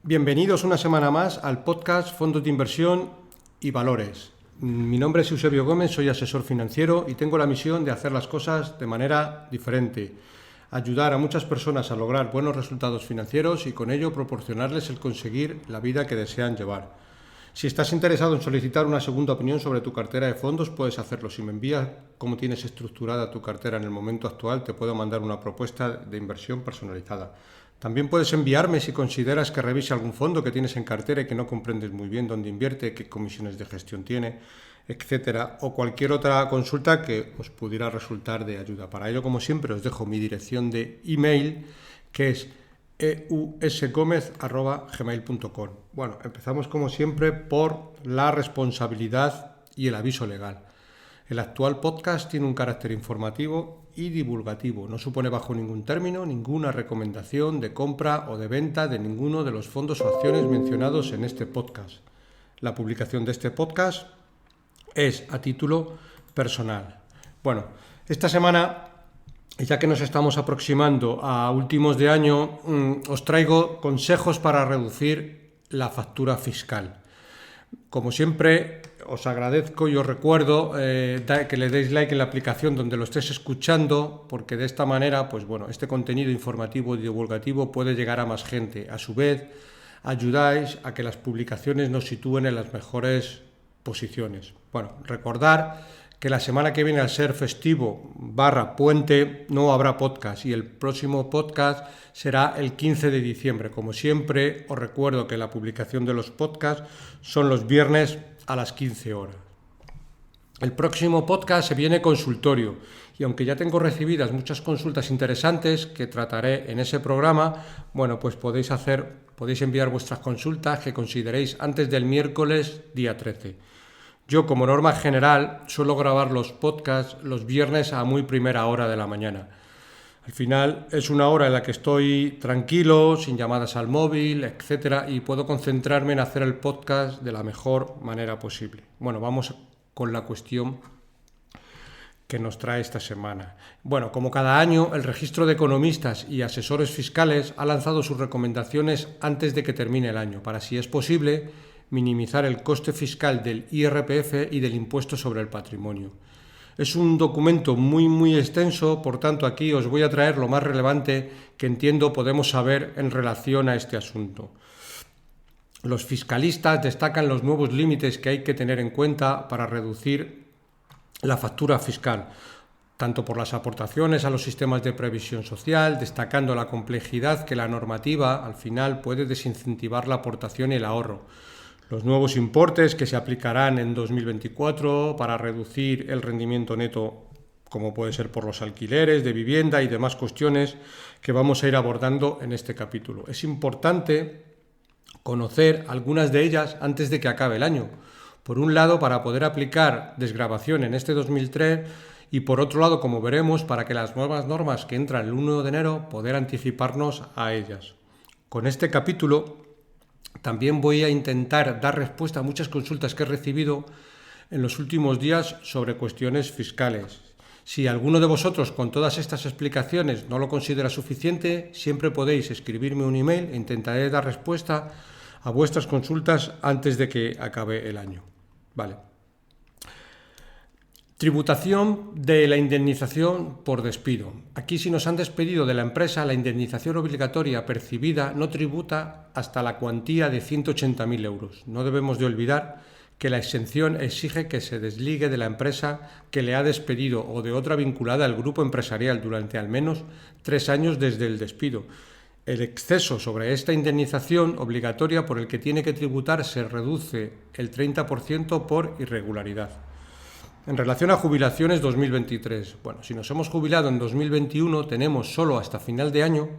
Bienvenidos una semana más al podcast Fondos de Inversión y Valores. Mi nombre es Eusebio Gómez, soy asesor financiero y tengo la misión de hacer las cosas de manera diferente, ayudar a muchas personas a lograr buenos resultados financieros y con ello proporcionarles el conseguir la vida que desean llevar. Si estás interesado en solicitar una segunda opinión sobre tu cartera de fondos, puedes hacerlo. Si me envías cómo tienes estructurada tu cartera en el momento actual, te puedo mandar una propuesta de inversión personalizada. También puedes enviarme si consideras que revise algún fondo que tienes en cartera y que no comprendes muy bien dónde invierte, qué comisiones de gestión tiene, etcétera, o cualquier otra consulta que os pudiera resultar de ayuda. Para ello, como siempre, os dejo mi dirección de email, que es eusgomez@gmail.com. Bueno, empezamos como siempre por la responsabilidad y el aviso legal. El actual podcast tiene un carácter informativo y divulgativo. No supone bajo ningún término ninguna recomendación de compra o de venta de ninguno de los fondos o acciones mencionados en este podcast. La publicación de este podcast es a título personal. Bueno, esta semana, ya que nos estamos aproximando a últimos de año, os traigo consejos para reducir la factura fiscal. Como siempre, os agradezco y os recuerdo que le deis like en la aplicación donde lo estés escuchando, porque de esta manera, este contenido informativo y divulgativo puede llegar a más gente. A su vez, ayudáis a que las publicaciones nos sitúen en las mejores posiciones. Bueno, recordar que la semana que viene, al ser festivo /puente, no habrá podcast y el próximo podcast será el 15 de diciembre. Como siempre, os recuerdo que la publicación de los podcasts son los viernes a las 15 horas. El próximo podcast se viene consultorio y aunque ya tengo recibidas muchas consultas interesantes que trataré en ese programa, pues podéis enviar vuestras consultas que consideréis antes del miércoles día 13. Yo, como norma general, suelo grabar los podcasts los viernes a muy primera hora de la mañana. Al final es una hora en la que estoy tranquilo, sin llamadas al móvil, etcétera, y puedo concentrarme en hacer el podcast de la mejor manera posible. Bueno, vamos con la cuestión que nos trae esta semana. Bueno, como cada año, el Registro de Economistas y Asesores Fiscales ha lanzado sus recomendaciones antes de que termine el año, para, si es posible, minimizar el coste fiscal del IRPF y del impuesto sobre el patrimonio. Es un documento muy extenso, por tanto aquí os voy a traer lo más relevante que entiendo podemos saber en relación a este asunto. Los fiscalistas destacan los nuevos límites que hay que tener en cuenta para reducir la factura fiscal, tanto por las aportaciones a los sistemas de previsión social, destacando la complejidad que la normativa al final puede desincentivar la aportación y el ahorro. Los nuevos importes que se aplicarán en 2024 para reducir el rendimiento neto, como puede ser por los alquileres de vivienda y demás cuestiones que vamos a ir abordando en este capítulo. Es importante conocer algunas de ellas antes de que acabe el año. Por un lado, para poder aplicar desgravación en este 2003 y por otro lado, como veremos, para que las nuevas normas que entran el 1 de enero poder anticiparnos a ellas. Con este capítulo también voy a intentar dar respuesta a muchas consultas que he recibido en los últimos días sobre cuestiones fiscales. Si alguno de vosotros con todas estas explicaciones no lo considera suficiente, siempre podéis escribirme un email e intentaré dar respuesta a vuestras consultas antes de que acabe el año. Vale. Tributación de la indemnización por despido. Aquí, si nos han despedido de la empresa, la indemnización obligatoria percibida no tributa hasta la cuantía de 180.000 euros. No debemos de olvidar que la exención exige que se desligue de la empresa que le ha despedido o de otra vinculada al grupo empresarial durante al menos 3 años desde el despido. El exceso sobre esta indemnización obligatoria por el que tiene que tributar se reduce el 30% por irregularidad. En relación a jubilaciones 2023, si nos hemos jubilado en 2021, tenemos solo hasta final de año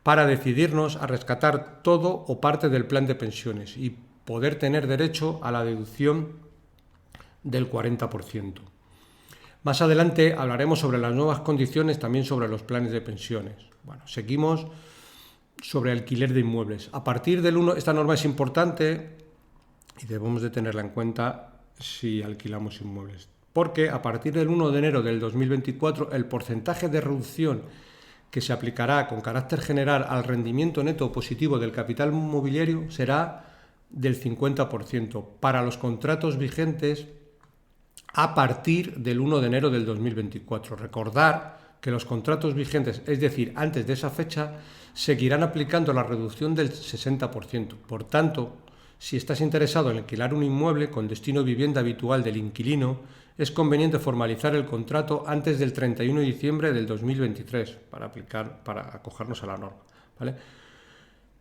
para decidirnos a rescatar todo o parte del plan de pensiones y poder tener derecho a la deducción del 40%. Más adelante hablaremos sobre las nuevas condiciones, también sobre los planes de pensiones. Seguimos sobre alquiler de inmuebles. A partir del 1, esta norma es importante y debemos de tenerla en cuenta si alquilamos inmuebles, porque a partir del 1 de enero del 2024 el porcentaje de reducción que se aplicará con carácter general al rendimiento neto positivo del capital mobiliario será del 50% para los contratos vigentes a partir del 1 de enero del 2024. Recordar que los contratos vigentes, es decir, antes de esa fecha, seguirán aplicando la reducción del 60%. Por tanto, si estás interesado en alquilar un inmueble con destino vivienda habitual del inquilino, es conveniente formalizar el contrato antes del 31 de diciembre del 2023 para acogernos a la norma, ¿vale?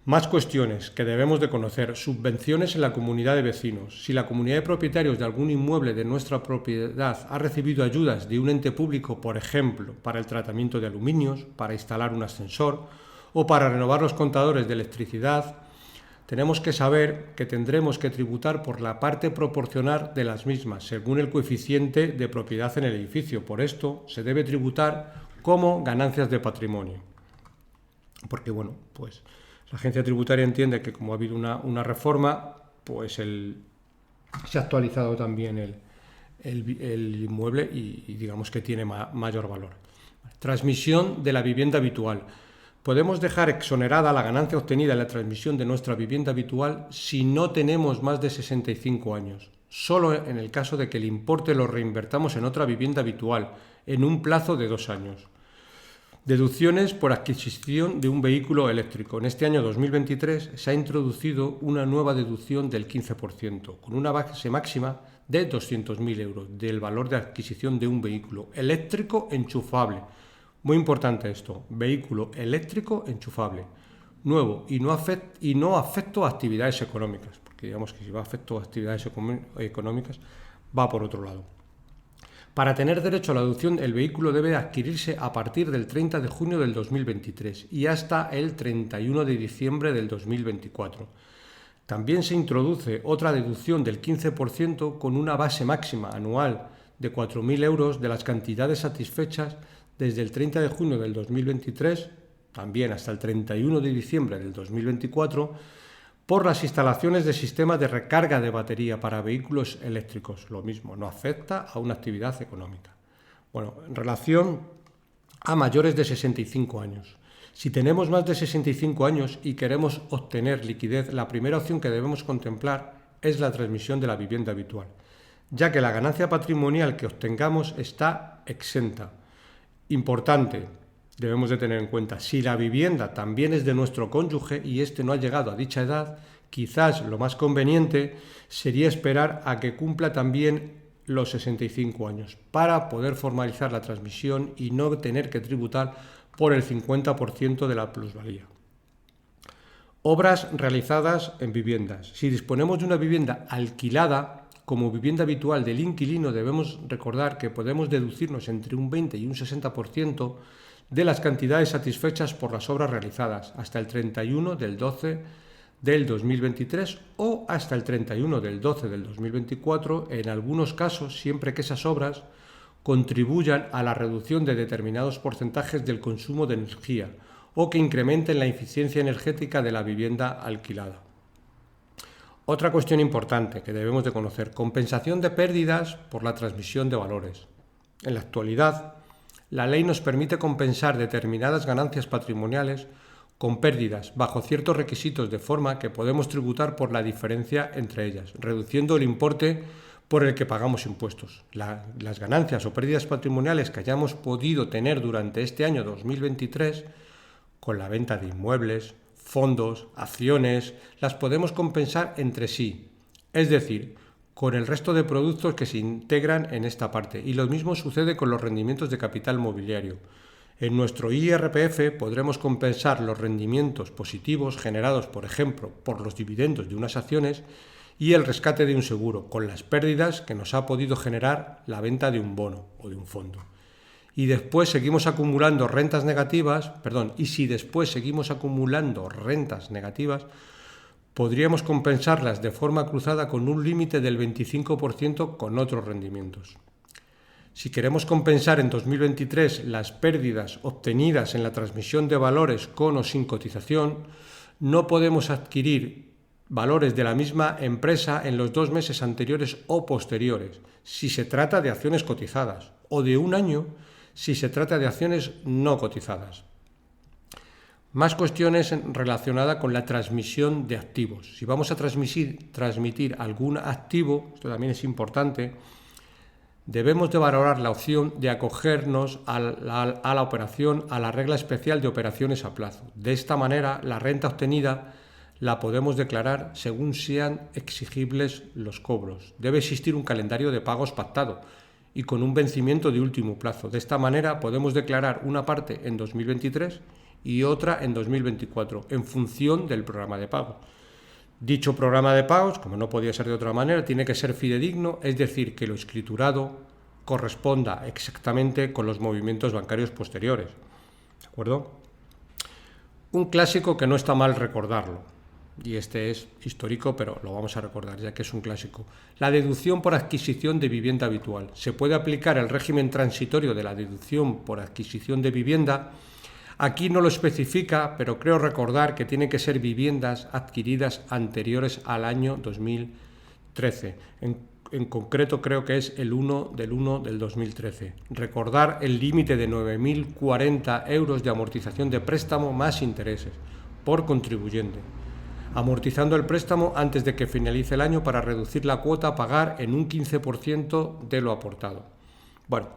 Más cuestiones que debemos de conocer. Subvenciones en la comunidad de vecinos. Si la comunidad de propietarios de algún inmueble de nuestra propiedad ha recibido ayudas de un ente público, por ejemplo, para el tratamiento de aluminios, para instalar un ascensor o para renovar los contadores de electricidad, tenemos que saber que tendremos que tributar por la parte proporcional de las mismas, según el coeficiente de propiedad en el edificio. Por esto, se debe tributar como ganancias de patrimonio. Porque, bueno, pues la agencia tributaria entiende que como ha habido una reforma, pues se ha actualizado también el inmueble y digamos que tiene mayor valor. Transmisión de la vivienda habitual. Podemos dejar exonerada la ganancia obtenida en la transmisión de nuestra vivienda habitual si no tenemos más de 65 años, solo en el caso de que el importe lo reinvertamos en otra vivienda habitual en un plazo de 2 años. Deducciones por adquisición de un vehículo eléctrico. En este año 2023 se ha introducido una nueva deducción del 15%, con una base máxima de 200.000 euros del valor de adquisición de un vehículo eléctrico enchufable. Muy importante esto, vehículo eléctrico enchufable, nuevo y no afecto a actividades económicas, porque digamos que si va afecto a actividades económicas va por otro lado. Para tener derecho a la deducción, el vehículo debe adquirirse a partir del 30 de junio del 2023 y hasta el 31 de diciembre del 2024. También se introduce otra deducción del 15% con una base máxima anual de 4.000 euros de las cantidades satisfechas desde el 30 de junio del 2023, también hasta el 31 de diciembre del 2024, por las instalaciones de sistemas de recarga de batería para vehículos eléctricos. Lo mismo, no afecta a una actividad económica. Bueno, en relación a mayores de 65 años. Si tenemos más de 65 años y queremos obtener liquidez, la primera opción que debemos contemplar es la transmisión de la vivienda habitual, ya que la ganancia patrimonial que obtengamos está exenta. Importante, debemos de tener en cuenta, si la vivienda también es de nuestro cónyuge y éste no ha llegado a dicha edad, quizás lo más conveniente sería esperar a que cumpla también los 65 años para poder formalizar la transmisión y no tener que tributar por el 50% de la plusvalía. Obras realizadas en viviendas. Si disponemos de una vivienda alquilada como vivienda habitual del inquilino, debemos recordar que podemos deducirnos entre un 20 y un 60% de las cantidades satisfechas por las obras realizadas hasta el 31 del 12 del 2023 o hasta el 31 del 12 del 2024, en algunos casos, siempre que esas obras contribuyan a la reducción de determinados porcentajes del consumo de energía o que incrementen la eficiencia energética de la vivienda alquilada. Otra cuestión importante que debemos de conocer, compensación de pérdidas por la transmisión de valores. En la actualidad, la ley nos permite compensar determinadas ganancias patrimoniales con pérdidas bajo ciertos requisitos de forma que podemos tributar por la diferencia entre ellas, reduciendo el importe por el que pagamos impuestos. Las ganancias o pérdidas patrimoniales que hayamos podido tener durante este año 2023 con la venta de inmuebles, fondos, acciones, las podemos compensar entre sí, es decir, con el resto de productos que se integran en esta parte. Y lo mismo sucede con los rendimientos de capital mobiliario. En nuestro IRPF podremos compensar los rendimientos positivos generados, por ejemplo, por los dividendos de unas acciones y el rescate de un seguro, con las pérdidas que nos ha podido generar la venta de un bono o de un fondo. Y después seguimos acumulando rentas negativas, y si después seguimos acumulando rentas negativas, podríamos compensarlas de forma cruzada con un límite del 25% con otros rendimientos. Si queremos compensar en 2023 las pérdidas obtenidas en la transmisión de valores con o sin cotización, no podemos adquirir valores de la misma empresa en los 2 meses anteriores o posteriores, si se trata de acciones cotizadas, o de un año si se trata de acciones no cotizadas. Más cuestiones relacionadas con la transmisión de activos. Si vamos a transmitir algún activo, esto también es importante, debemos de valorar la opción de acogernos a la operación, a la regla especial de operaciones a plazo. De esta manera, la renta obtenida la podemos declarar según sean exigibles los cobros. Debe existir un calendario de pagos pactado y con un vencimiento de último plazo. De esta manera podemos declarar una parte en 2023 y otra en 2024, en función del programa de pago. Dicho programa de pagos, como no podía ser de otra manera, tiene que ser fidedigno, es decir, que lo escriturado corresponda exactamente con los movimientos bancarios posteriores. ¿De acuerdo? Un clásico que no está mal recordarlo, y este es histórico, pero lo vamos a recordar ya que es un clásico. La deducción por adquisición de vivienda habitual. Se puede aplicar el régimen transitorio de la deducción por adquisición de vivienda. Aquí no lo especifica, pero creo recordar que tienen que ser viviendas adquiridas anteriores al año 2013. En concreto creo que es el 1 del 2013. Recordar el límite de 9.040 euros de amortización de préstamo más intereses por contribuyente, amortizando el préstamo antes de que finalice el año para reducir la cuota a pagar en un 15% de lo aportado. Bueno,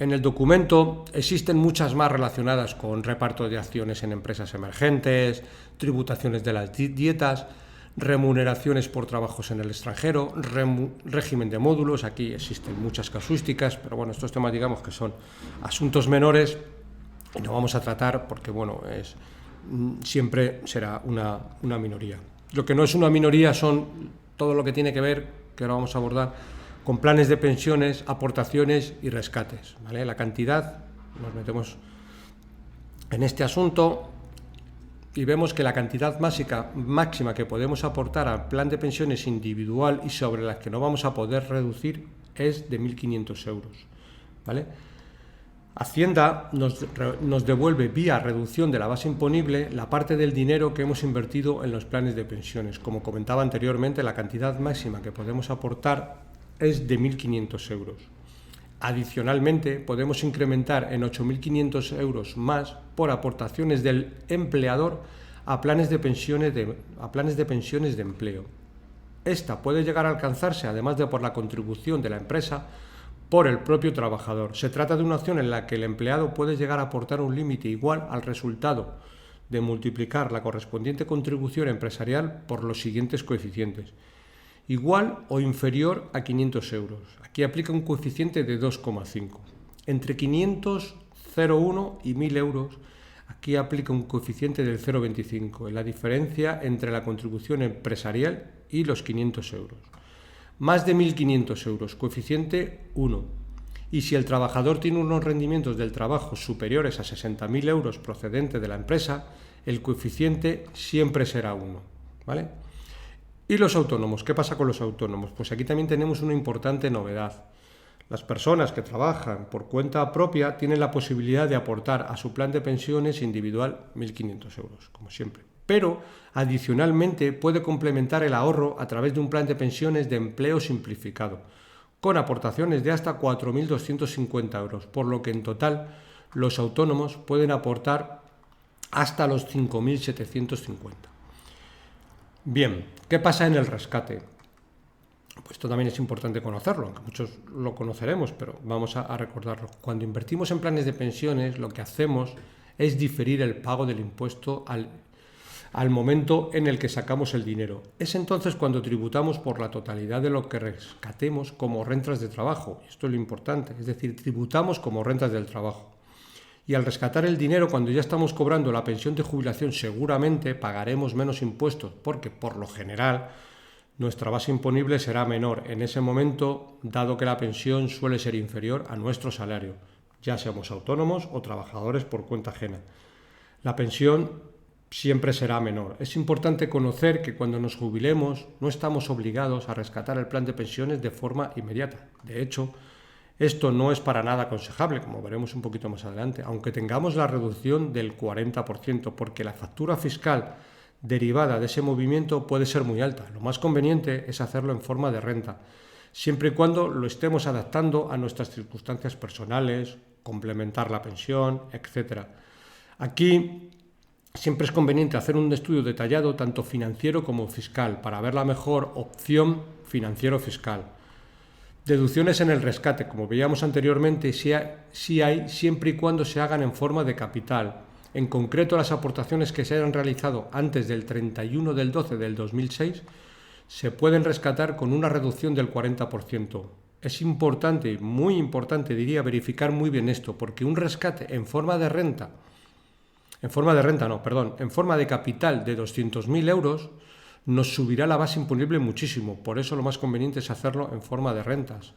en el documento existen muchas más relacionadas con reparto de acciones en empresas emergentes, tributaciones de las dietas, remuneraciones por trabajos en el extranjero, régimen de módulos. Aquí existen muchas casuísticas, pero bueno, estos temas digamos que son asuntos menores y no vamos a tratar porque bueno, siempre será una minoría. Lo que no es una minoría son todo lo que tiene que ver, que ahora vamos a abordar, con planes de pensiones, aportaciones y rescates, ¿vale? La cantidad, nos metemos en este asunto y vemos que la cantidad máxima que podemos aportar al plan de pensiones individual y sobre las que no vamos a poder reducir es de 1.500 euros, ¿vale? Hacienda nos devuelve vía reducción de la base imponible la parte del dinero que hemos invertido en los planes de pensiones. Como comentaba anteriormente, la cantidad máxima que podemos aportar es de 1.500 euros. Adicionalmente, podemos incrementar en 8.500 euros más por aportaciones del empleador a planes de pensiones de empleo. Esta puede llegar a alcanzarse, además de por la contribución de la empresa, por el propio trabajador. Se trata de una opción en la que el empleado puede llegar a aportar un límite igual al resultado de multiplicar la correspondiente contribución empresarial por los siguientes coeficientes: igual o inferior a 500 euros. Aquí aplica un coeficiente de 2,5. Entre 500, 0,1 y 1.000 euros, aquí aplica un coeficiente del 0,25, en la diferencia entre la contribución empresarial y los 500 euros. Más de 1.500 euros, coeficiente 1. Y si el trabajador tiene unos rendimientos del trabajo superiores a 60.000 euros procedente de la empresa, el coeficiente siempre será 1, ¿vale? ¿Y los autónomos? ¿Qué pasa con los autónomos? Pues aquí también tenemos una importante novedad. Las personas que trabajan por cuenta propia tienen la posibilidad de aportar a su plan de pensiones individual 1.500 euros, como siempre. Pero, adicionalmente, puede complementar el ahorro a través de un plan de pensiones de empleo simplificado, con aportaciones de hasta 4.250 euros, por lo que en total los autónomos pueden aportar hasta los 5.750. Bien, ¿qué pasa en el rescate? Pues esto también es importante conocerlo, aunque muchos lo conoceremos, pero vamos a recordarlo. Cuando invertimos en planes de pensiones, lo que hacemos es diferir el pago del impuesto al momento en el que sacamos el dinero. Es entonces cuando tributamos por la totalidad de lo que rescatemos como rentas de trabajo. Esto es lo importante, es decir, tributamos como rentas del trabajo. Y al rescatar el dinero, cuando ya estamos cobrando la pensión de jubilación, seguramente pagaremos menos impuestos, porque por lo general nuestra base imponible será menor en ese momento, dado que la pensión suele ser inferior a nuestro salario, ya seamos autónomos o trabajadores por cuenta ajena. La pensión siempre será menor. Es importante conocer que cuando nos jubilemos no estamos obligados a rescatar el plan de pensiones de forma inmediata. De hecho, esto no es para nada aconsejable, como veremos un poquito más adelante, aunque tengamos la reducción del 40%, porque la factura fiscal derivada de ese movimiento puede ser muy alta. Lo más conveniente es hacerlo en forma de renta, siempre y cuando lo estemos adaptando a nuestras circunstancias personales, complementar la pensión, etc. Aquí siempre es conveniente hacer un estudio detallado tanto financiero como fiscal para ver la mejor opción financiero-fiscal. Deducciones en el rescate, como veíamos anteriormente, sí hay siempre y cuando se hagan en forma de capital. En concreto, las aportaciones que se hayan realizado antes del 31 del 12 del 2006 se pueden rescatar con una reducción del 40%. Es importante, muy importante diría, verificar muy bien esto, porque un rescate en forma de capital de 200.000 euros nos subirá la base imponible muchísimo. Por eso lo más conveniente es hacerlo en forma de rentas.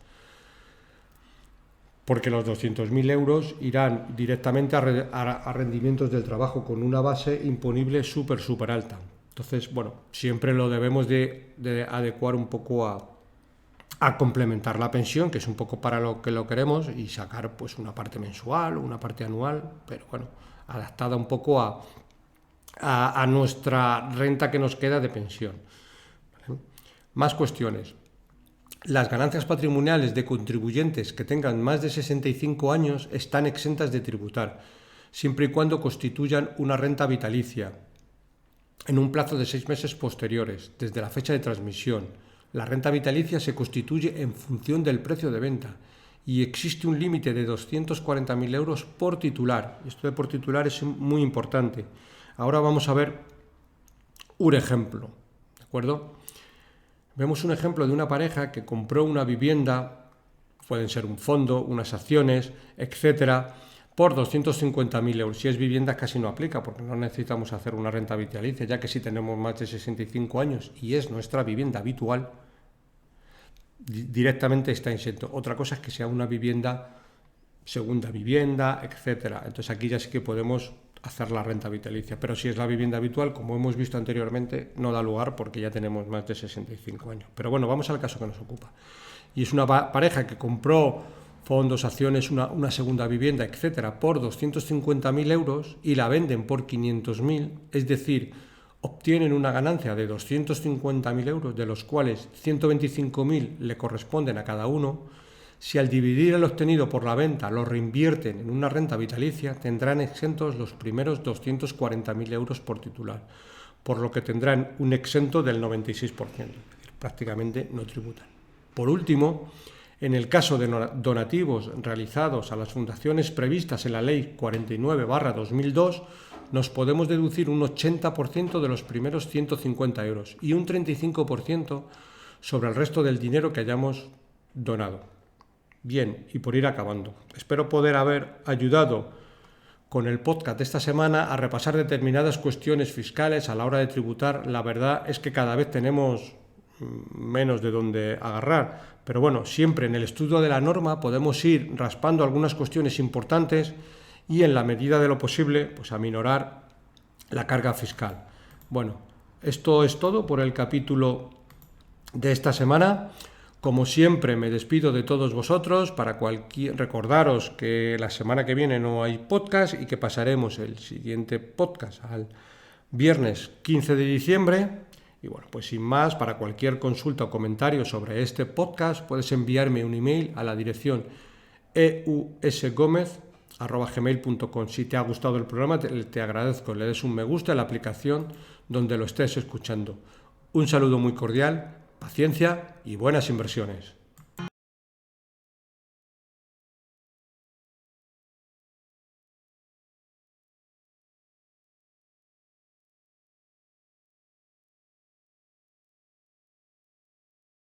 Porque los 200.000 euros irán directamente a rendimientos del trabajo con una base imponible súper alta. Entonces, bueno, siempre lo debemos de adecuar un poco a complementar la pensión, que es un poco para lo que lo queremos, y sacar pues una parte mensual o una parte anual, pero bueno, adaptada un poco a nuestra renta que nos queda de pensión. ¿Vale? Más cuestiones. Las ganancias patrimoniales de contribuyentes que tengan más de 65 años están exentas de tributar, siempre y cuando constituyan una renta vitalicia, en un plazo de 6 meses posteriores, desde la fecha de transmisión. La renta vitalicia se constituye en función del precio de venta y existe un límite de 240.000 euros por titular. Esto de por titular es muy importante. Ahora vamos a ver un ejemplo, ¿de acuerdo? Vemos un ejemplo de una pareja que compró una vivienda, pueden ser un fondo, unas acciones, etcétera, por 250.000 euros. Si es vivienda casi no aplica porque no necesitamos hacer una renta vitalicia, ya que si tenemos más de 65 años y es nuestra vivienda habitual, directamente está exento. Otra cosa es que sea una vivienda, segunda vivienda, etcétera. Entonces aquí ya sí que podemos hacer la renta vitalicia, pero si es la vivienda habitual, como hemos visto anteriormente, no da lugar porque ya tenemos más de 65 años. Pero bueno, vamos al caso que nos ocupa. Y es una pareja que compró fondos, acciones, una segunda vivienda, etcétera, por 250.000 euros y la venden por 500.000, es decir, obtienen una ganancia de 250.000 euros, de los cuales 125.000 le corresponden a cada uno. Si al dividir el obtenido por la venta lo reinvierten en una renta vitalicia, tendrán exentos los primeros 240.000 euros por titular, por lo que tendrán un exento del 96%, es decir, prácticamente no tributan. Por último, en el caso de donativos realizados a las fundaciones previstas en la Ley 49/2002, nos podemos deducir un 80% de los primeros 150 euros y un 35% sobre el resto del dinero que hayamos donado. Bien, y por ir acabando, espero poder haber ayudado con el podcast de esta semana a repasar determinadas cuestiones fiscales a la hora de tributar. La verdad es que cada vez tenemos menos de dónde agarrar, pero bueno, siempre en el estudio de la norma podemos ir raspando algunas cuestiones importantes y en la medida de lo posible, pues aminorar la carga fiscal. Bueno, esto es todo por el capítulo de esta semana. Como siempre, me despido de todos vosotros para recordaros que la semana que viene no hay podcast y que pasaremos el siguiente podcast al viernes 15 de diciembre. Y bueno, pues sin más, para cualquier consulta o comentario sobre este podcast, puedes enviarme un email a la dirección eusgomez@gmail.com. Si te ha gustado el programa, te agradezco, le des un me gusta en la aplicación donde lo estés escuchando. Un saludo muy cordial. Paciencia y buenas inversiones.